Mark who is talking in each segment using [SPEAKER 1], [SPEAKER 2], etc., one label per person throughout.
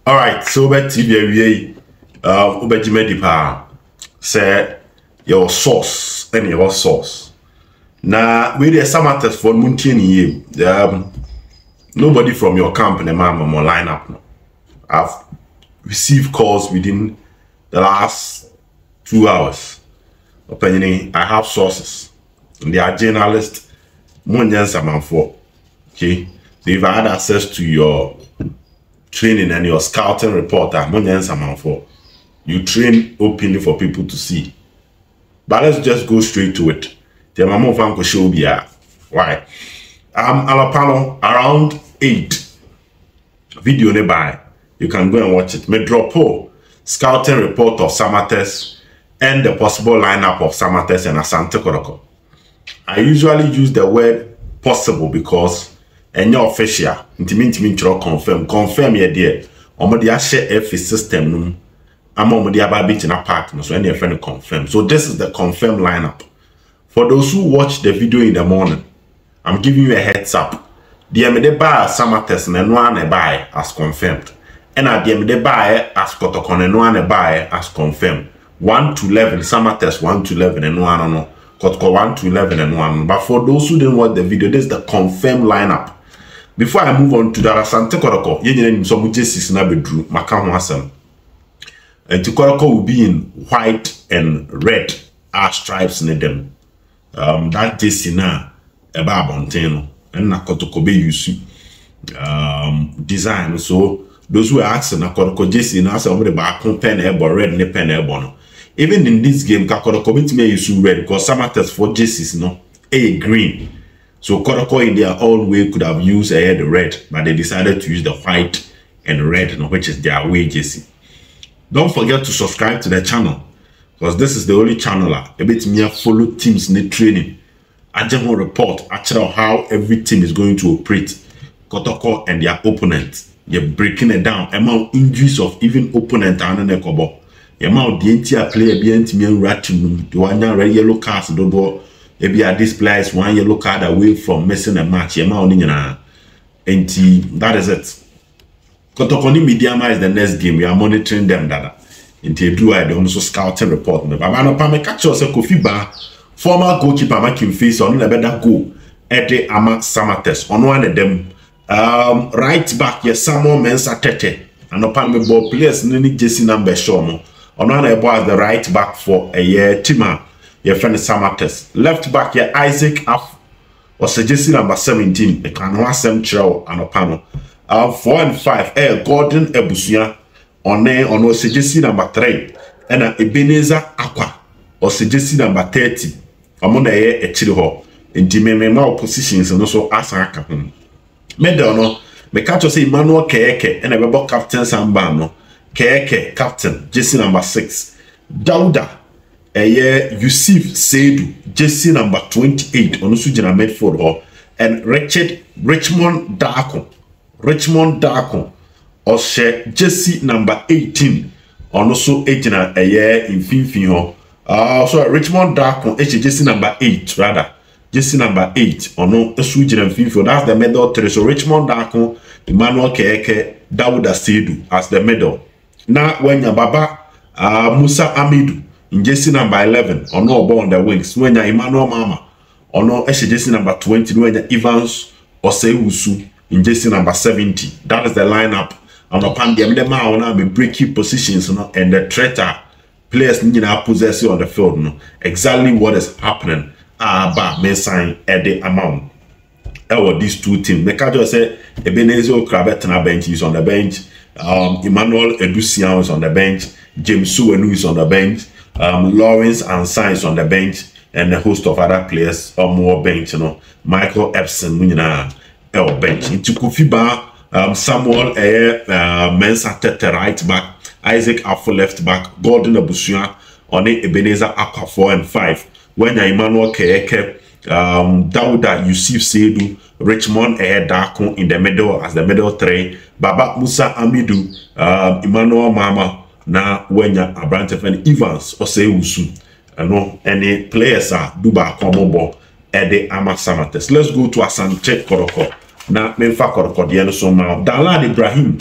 [SPEAKER 1] All right, so bet TV say your source and your source. Now we the Samartex for Muntin nobody from your company mama more line up now. I've received calls within the last 2 hours. Opinion, I have sources. And they are journalists. Okay, so if I had access to your training and your scouting report, you train openly for people to see. But let's just go straight to it. Why? Alapano around 8 video nearby. You can go and watch it. Me drop scouting report of Samartex and the possible lineup of Samartex and Asante Kotoko. I usually use the word possible because any official confirm your dear or share F system I'm on the ababit in a partner, so any friend confirm. So this is the confirmed lineup. For those who watch the video in the morning, I'm giving you a heads up. The MD buy Samartex and one buy as confirmed. And at the MD buy as Kotoko and one buy as confirmed. 1 to 11 Samartex 1 to 11 and one no. Kotoko 1 to 11 and 1. But for those who didn't watch the video, this is the confirmed lineup. Before I move on to the Asante Kotoko, you some Jesus na bedru maka ho asem. And Kotoko will be in white and red stripes in them. That JC na eba bonteno and na Kotoko be use design. So those who are asking na Kotoko JC na say over the back pen ebo red ne pen ebo. Even in this game, Kotoko bit me use red because Samartex for JCs no a green. So Kotoko in their own way could have used the red, but they decided to use the white and red, which is their way JC. Don't forget to subscribe to the channel because this is the only channel a bit me follow teams in the training. I just want to report actually how every team is going to operate. Kotoko and their opponent. You're breaking it down. Amount injuries of even opponent and the kobo. The amount the entire player be me ratum. The one red yellow cards don't do. Maybe a display is 1 yellow card away from missing a match. And that is it. Kotoko ni Mediama is the next game. We are monitoring them. Until do I also scouting report. But I'm not catch yourself Kofi Ba, former goalkeeper making face on a better goal. Ede Ama Samartex on one of them. Right back, yes, Samuel Mensa Tete. And upon me ball players need Jesse number show. On one of the right back for a year Tima. Your friend Samartex. Left back, yeah, Isaac Af or suggesting number 17. A can one sem trail and a panel. 4 and 5, Gordon Ebusia on suggesting number 3. And Ebenezer Aqua or suggesting number 30. Among a chill in Jimmy positions and also Asaka. Medono, me catch say Emmanuel Keke and a rebel captain Sambano. Keke captain, Jesse number 6. Dauda. Yusif Jesse number 28 on Sujana Medford and Richmond Darko or Jesse number 18 on also Ejina in Finfin so Richmond Darko Jesse number 8 rather Jesse number 8 on no Sujana Finfin. That's the medal 3. So Richmond Darko, Emmanuel Keke, Dauda Sedu as the medal. Now when your Baba Musa Amidu in Jesse number 11, or no ball on the wings, when you're Emmanuel Mama, or no Jesse number 20, when you're Evans or Seusu in Jesse number 70. That is the lineup. And upon them, the man will be breaking positions and the threater players need to possess you on the field. Exactly what is happening. But may sign at the amount. These two teams. The casual say Ebenezer Krabet bench is on the bench. Emmanuel Edusian is on the bench. James Suenu is on the bench. Lawrence and Science on the bench, and a host of other players on more bench, Michael Epson, bench. Into Kofiba, Samuel Mensa Tete right back, Isaac Afo left back, Gordon Abusuan on Ebenezer Aqua 4 and 5. When Emmanuel Keke, Dauda Yusif Sedu, Richmond Darko in the middle as the middle 3, Baba Musa Amidu, Emmanuel Mama. Now when you're a branch of an Evans or say Usu, no any players are Duba Komobo at the Ama Samartex. Let's go to Asante Kotoko. Now Menfa Kotoko the so now Dalad Ibrahim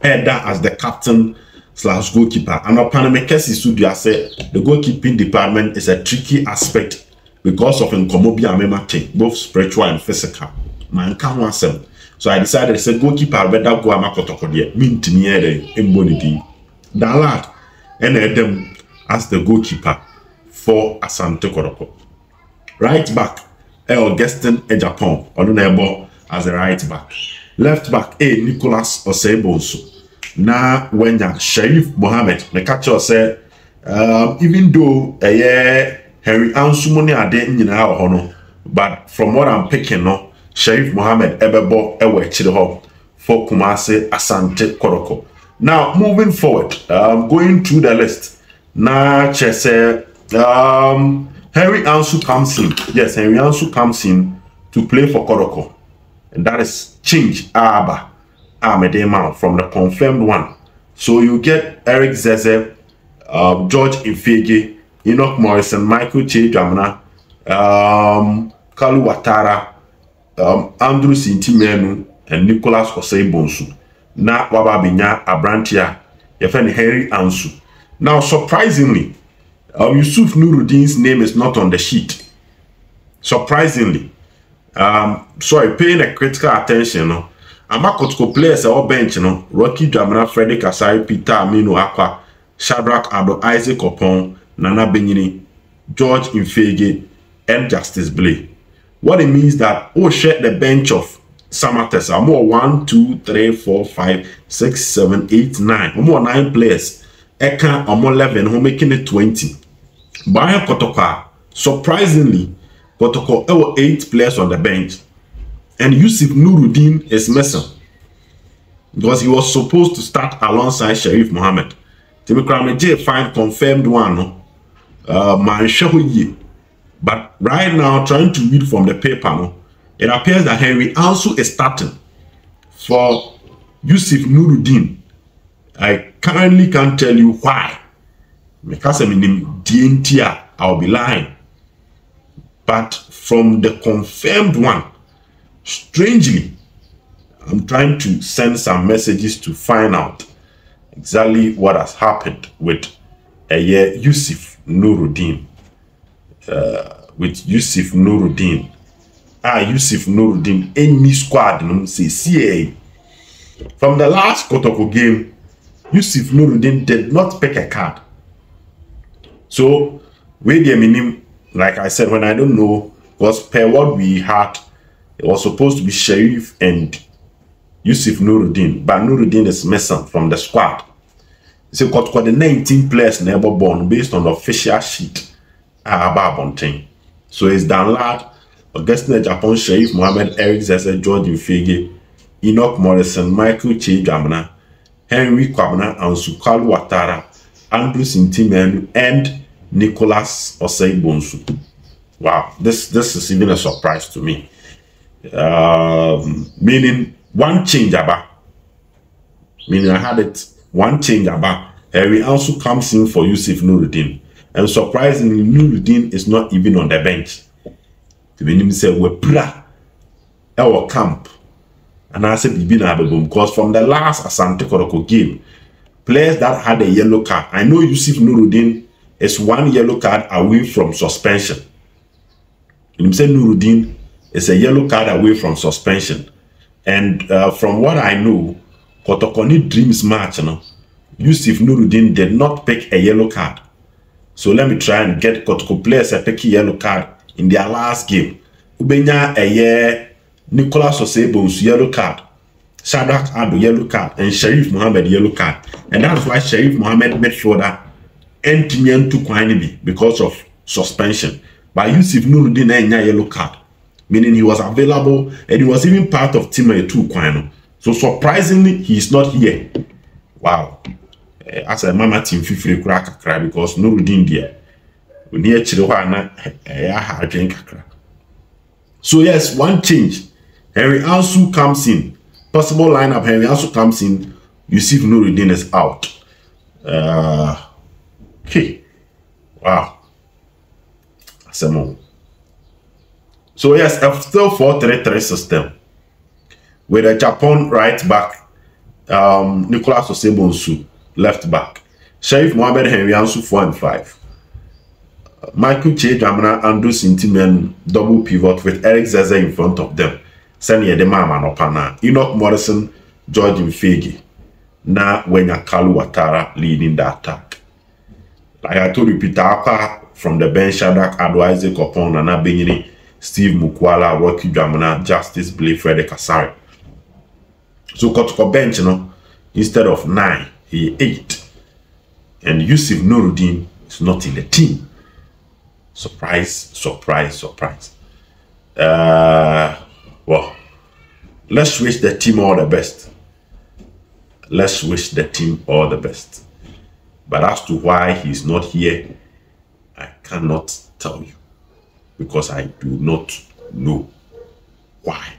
[SPEAKER 1] Eda as the captain / goalkeeper. And upon Mekesi Sudia said the goalkeeping department is a tricky aspect because of Nkomobi Amemate, both spiritual and physical. Man can't want them. So I decided to say goalkeeper better go Kotoko there. Mean to me everybody. That lad and them as the goalkeeper for Asante Kotoko. Right back, Augustin Ejapon, Odunebo as the right back. Left back, Nicholas Osebonso. Now, when Sharif Mohammed, the catcher said, even though Henry Ansumoni ade nyina hono, but from what I'm picking no, Sharif Mohammed ebebo ewe chire for Kumasi Asante Kotoko. Now, moving forward, going through the list. Now, Chese, Henry Ansu comes in. Yes, Henry Ansu comes in to play for Kotoko. And that is change Aba Ahmedema from the confirmed one. So you get Eric Zeze, George Ifege, Enoch Morrison, Michael Chejamna, Kalu Watara, Andrew Sintimenu, and Nicholas Osei-Bonsu. Na Wababinya Abrantia, Yefen Henry Ansu. Now, surprisingly, Yusif Nurudeen's name is not on the sheet. Surprisingly. Sorry, paying a critical attention. No, Kotoko players all bench. No, Rocky Jamana, Frederick Asai, Peter Aminu Akwa, Shadrach Abdo, Isaac Opon, Nana Benyini, George Infege, and Justice Blay. What it means that share the bench of Samartex are more 1, 2, 3, 4, 5, 6, 7, 8, 9. More 9 players. Eka or more 11 who making it 20. By Kotoko, surprisingly. Kotoko, there were 8 players on the bench, and Yusif Nurudeen is missing because he was supposed to start alongside Sharif Mohammed. Timikram J find confirmed one, but right now, trying to read from the paper, no, it appears that Henry Ansu is starting for Yusif Nurudeen. I currently can't tell you why. Because I'm in DNT, I'll be lying. But from the confirmed one, strangely, I'm trying to send some messages to find out exactly what has happened with Yusif Nurudeen. Yusif Nurudeen, any squad, say CA. From the last Kotoko game, Yusif Nurudeen did not pick a card. So, with the minimum, like I said, when I don't know, because per what we had, it was supposed to be Sharif and Yusif Nurudeen, but Nurudeen is missing from the squad. So, got the 19 players never born based on the official sheet. So, it's Dan Lad, Augustine Japan, Sharif Mohammed, Eric Zese, George Infege, Enoch Morrison, Michael Chejamna, Henry Kwabena, and Sukalu Watara, Andrew Sintimenu, and Nicholas Osei-Bonsu. Wow, this is even a surprise to me. Meaning one change about. Meaning I had it one change about. Henry also comes in for Yusif Nurudeen, and surprisingly, Nurudeen is not even on the bench. The meaning say we pra our camp, and I said because from the last Asante Kotoko game, players that had a yellow card. I know Yusif Nurudeen is 1 yellow card away from suspension. You say Nurudeen is a yellow card away from suspension. And from what I know, Kotoko Dreams match, Yusif Nurudeen did not pick a yellow card. So let me try and get Kotoko players a pick a yellow card in their last game. Ubenya a year, Nicholas Osei-Bonsu yellow card, Shadrach Abdo yellow card, and Sharif Mohammed yellow card. And that's why Sharif Mohammed made sure that Entimian to Kwanibi because of suspension. But Yusif Nurudeen a yellow card, meaning he was available and he was even part of Team 2 Kwano. So surprisingly, he is not here. Wow. As a mama team fifri crack cry because Nurudeen there. Near Chirohana, so yes, one change. Henry Ansu comes in. Possible lineup, Henry Ansu comes in. Yusif Nurudeen is out. Okay. Wow. So yes, still 4-3-3 system with a Japan right back, Nicholas Osebonsu, left back. Sharif Mohamed Henry Ansu 4 and 5. Michael Che Dramana, Andrew Sintimen, double pivot with Eric Zeze in front of them. Send ye the mama no pana. Enoch Morrison, George Mfegi. Na Wenya Kalu Watara leading the attack. Like I told you, Peter Apa from the bench, Shadak Adwise Kopon, Nana Benyini, Steve Mukwala, Rocky Dramana, Justice Blake, Frederick Asare. So Kotoko bench, you know, instead of 9, he 8. And Yusif Nurudeen is not in the team. Surprise, surprise, surprise. Well, let's wish the team all the best. Let's wish the team all the best. But as to why he's not here, I cannot tell you. Because I do not know why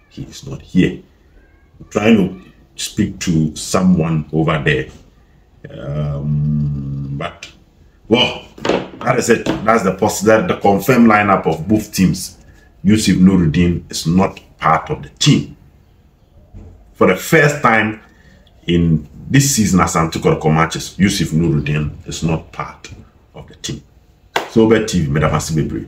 [SPEAKER 1] he is not here. I'm trying to speak to someone over there. But, well, that is it. That's the confirmed lineup of both teams. Yusif Nurudeen is not part of the team. For the first time in this season, Asante Kotoko matches, Yusif Nurudeen is not part of the team. So, TV, Madam Asibebre.